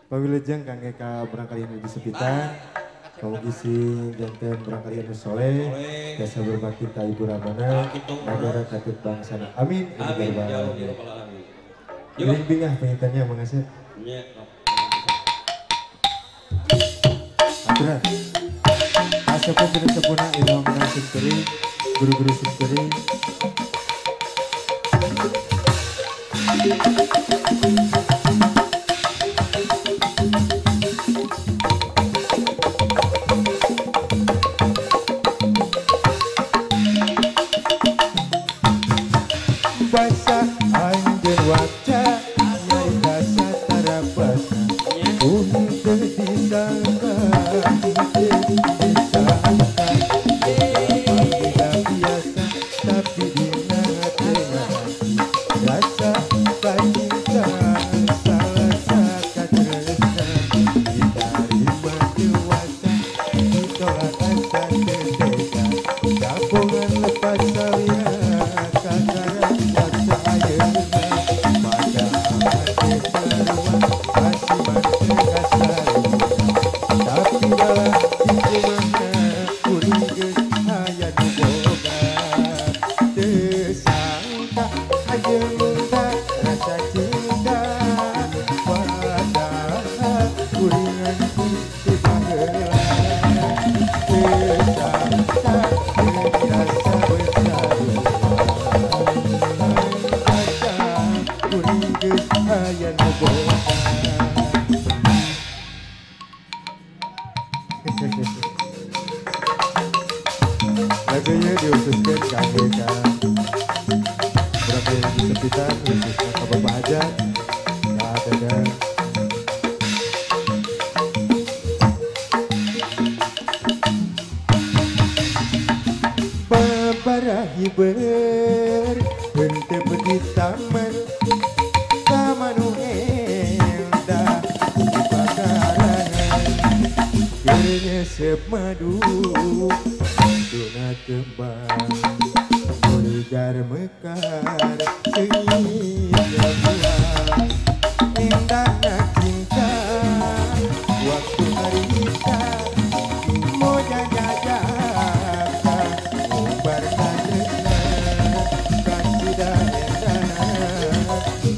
Pawilujeng kangge ka berangkalian di sepitan. Kamu gisi janten berangkalian soleh. Biasa berbakti ka ibu ramana. Negara katut bangsana. Amin. Amin. Ya Allah. Amin. Bingah pengitannya mengasih. Aturan. Asapun tidak sempurna ilmu menang senteri. Guru-guru senteri. Basa anjen wajah nyai basa tarabasa untuk disangka disangka tidak biasa tapi dinangatkan rasa cinta salah sakatresna diterima dewasa ditolak asa terdeka gabungan lepas salina kakaran jaksa ayeuna pada amat sarua kasiman tegasaruna tapi dalam hikmahna kuring geus aya nu boga teu sangka ayeuna rasa cinta padahal kuringan ti baheula teu sangka rasa bersarua kuring geus aya nu boga. Lagunya diususkan kangge ka berapa yang disepitan khususnya ka Bapak Hajat ka Dada babarahi ber henteu di taman taman nu endah di pakarangan genyesep madu duna kembang murigar mekar sehingga bulan indahnya cinta waktu harita moja jajaka umbar tresna kasih daendana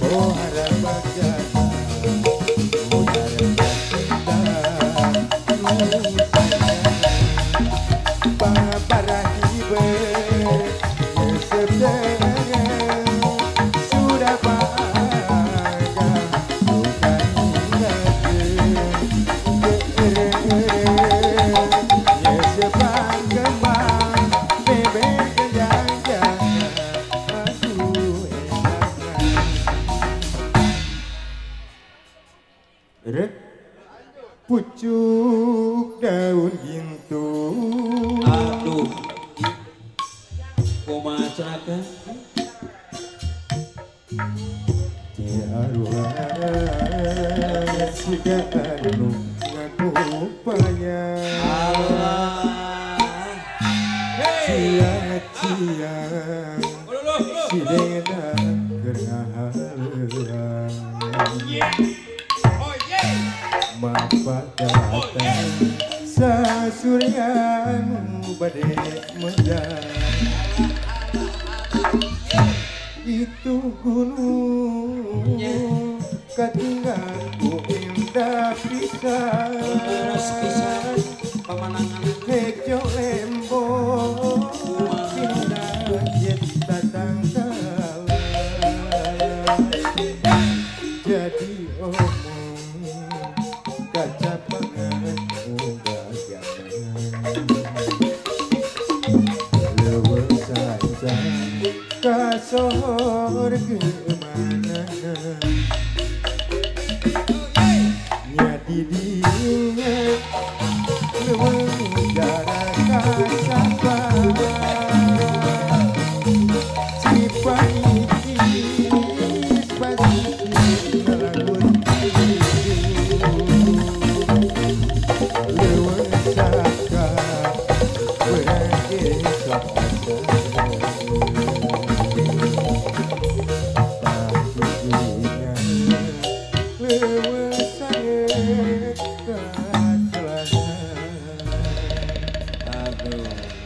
oh harap bagjata mudar cinta babarahi ber sudah bahagia bukan ya sepang kembang bebek kejang-jang aduh enak pucuk daun gintu Aduh. Kumaha cenah Tiarua siga anu ngaku upaya cia-cia si dena gerahalean mapa datang sasuryan bade medang itu gunung katingan ku indah pisan pemandangan hejo lembo indah jet datang kala jadi omong kaca pangan uga jangan leuweung sancang kasor kemana nyadi dinya leuweung jarak kasapa cipaikis pasti ngalamun kejelasan. Aduh.